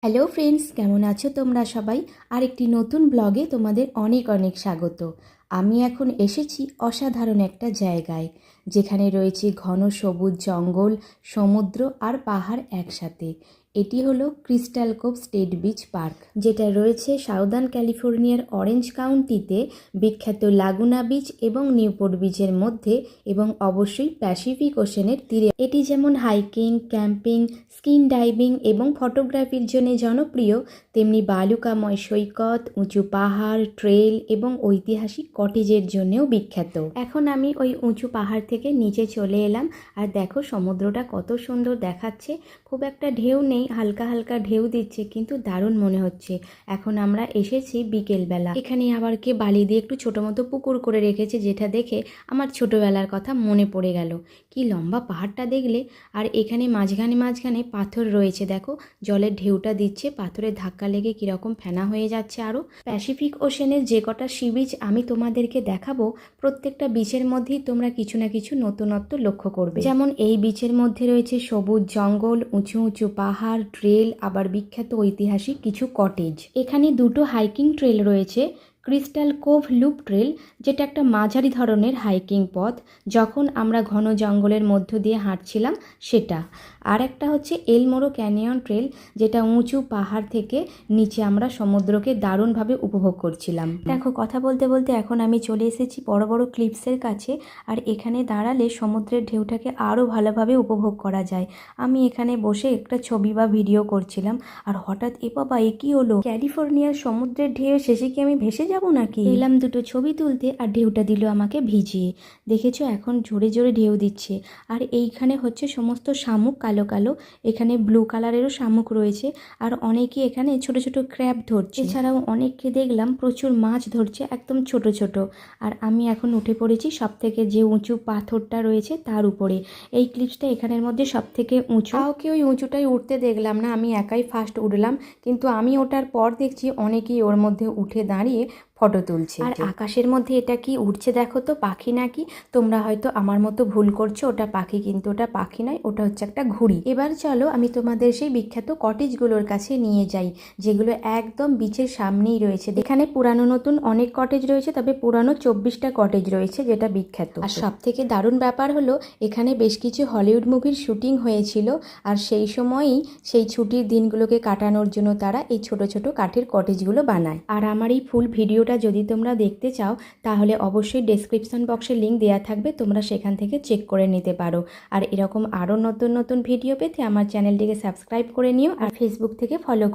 Hello friends, কেমন আছো তোমরা সবাই? আর একটি নতুন ব্লগে তোমাদের অনেক অনেক স্বাগত। আমি এখন এসেছি অসাধারণ একটা জায়গায়, যেখানে রয়েছে ঘন সবুজ জঙ্গল, সমুদ্র আর পাহাড় একসাথে। এটি হলো Crystal Cove State Beach Park, যেটা রয়েছে সাউদার্ন ক্যালিফোর্নিয়ার অরেঞ্জ কাউন্টিতে বিখ্যাত লাগুনা বিচ এবং নিউপোর্ট বিচের মধ্যে, এবং অবশ্যই প্যাসিফিক ওশেনের তীরে। এটি যেমন হাইকিং, ক্যাম্পিং, স্কিন ডাইভিং এবং ফটোগ্রাফির জন্য জনপ্রিয়, তেমনি বালুকাময় সৈকত, উঁচু পাহাড়, ট্রেল এবং ঐতিহাসিক কটেজের জন্যও বিখ্যাত। এখন আমি ওই উঁচু পাহাড় থেকে নিচে চলে এলাম, আর দেখো সমুদ্রটা কত সুন্দর দেখাচ্ছে। খুব একটা ঢেউ নেই, হালকা হালকা ঢেউ দিচ্ছে, কিন্তু দারুণ মনে হচ্ছে। এখন আমরা এসেছি বিকেলবেলা। এখানে আবার কে বালি দিয়ে একটু ছোটো মতো পুকুর করে রেখেছে, যেটা দেখে আমার ছোটোবেলার কথা মনে পড়ে গেল। কি লম্বা পাহাড়টা দেখলে! আর এখানে মাঝখানে পাথর রয়েছে, দেখো জলের ঢেউটা দিচ্ছে, পাথরের ধাক্কা লেগে কীরকম ফেনা হয়ে যাচ্ছে। আরও প্যাসিফিক ওশেনের যে কটা সি বিচ আমি তোমাদেরকে দেখাবো, প্রত্যেকটা বিচের মধ্যেই তোমরা কিছু না কিছু নতুনত্ব লক্ষ্য করবে। যেমন এই বিচের মধ্যে রয়েছে সবুজ জঙ্গল, উঁচু উঁচু পাহাড়, ট্রেল, আবার বিখ্যাত ঐতিহাসিক কিছু কটেজ। এখানে দুটো হাইকিং ট্রেল রয়েছে। ক্রিস্টাল কোভ লুপ ট্রেল, যেটা একটা মাঝারি ধরনের হাইকিং পথ, যখন আমরা ঘন জঙ্গলের মধ্য দিয়ে হাঁটছিলাম সেটা। আর একটা হচ্ছে এলমোরো ক্যানিয়ন ট্রেল, যেটা উঁচু পাহাড় থেকে নিচে আমরা সমুদ্রকে দারুণভাবে উপভোগ করছিলাম। দেখো, কথা বলতে বলতে এখন আমি চলে এসেছি বড় বড় ক্লিপসের কাছে, আর এখানে দাঁড়ালে সমুদ্রের ঢেউটাকে আরও ভালোভাবে উপভোগ করা যায়। আমি এখানে বসে একটা ছবি বা ভিডিও করছিলাম, আর হঠাৎ এ বাবা, এ কি হলো! ক্যালিফোর্নিয়ার সমুদ্রের ঢেউ শেষে কি আমি ভেসে যাবো নাকি? এলাম দুটো ছবি তুলতে, আর ঢেউটা দিল আমাকে ভিজিয়ে। দেখেছো, এখন জোরে জোরে ঢেউ দিচ্ছে। আর এইখানে হচ্ছে সমস্ত শামুক, কালো কালো। এখানে ব্লু কালারেরও শামুক রয়েছে, আর অনেকে এখানে ছোট ছোট ক্র্যাব ধরছে। এছাড়াও অনেককে দেখলাম প্রচুর মাছ ধরছে, একদম ছোট ছোট। আর আমি এখন উঠে পড়েছি সব থেকে যে উঁচু পাথরটা রয়েছে তার উপরে। এই ক্লিপসটা এখানের মধ্যে সব থেকে উঁচু। কাউকে ওই উঁচুটাই উঠতে দেখলাম না, আমি একাই ফার্স্ট উঠলাম। কিন্তু আমি ওঠার পর দেখছি অনেকেই ওর মধ্যে উঠে দাঁড়িয়ে ফটো তুলছে। আর আকাশের মধ্যে এটা কি উঠছে দেখো তো, পাখি নাকি? তোমরা হয়তো আমার মতো ভুল করছো, ওটা পাখি, কিন্তু ওটা পাখি নয়, ওটা হচ্ছে একটা ঘুড়ি। এবার চলো আমি তোমাদের সেই বিখ্যাত কটেজগুলোর কাছে নিয়ে যাই, যেগুলো একদম বিচের সামনেই রয়েছে। এখানে পুরানো নতুন অনেক কটেজ রয়েছে, তবে পুরানো 24টা কটেজ রয়েছে, যেটা বিখ্যাত। আর সব থেকে দারুণ ব্যাপার হলো, এখানে বেশ কিছু হলিউড মুভির শুটিং হয়েছিল, আর সেই সময়ই সেই ছুটির দিনগুলোকে কাটানোর জন্য তারা এই ছোট ছোট কাঠের কটেজগুলো বানায়। আর আমার এই ফুল ভিডিওটা যদি তোমরা দেখতে চাও, তাহলে অবশ্যই ডেসক্রিপশন বক্সে লিঙ্ক দেওয়া থাকবে, তোমরা সেখান থেকে চেক করে নিতে পারো। আর এরকম আরও নতুন নতুন ভিডিও পেতে আমার চ্যানেলটিকে সাবস্ক্রাইব করে নিও, আর ফেসবুক থেকে ফলো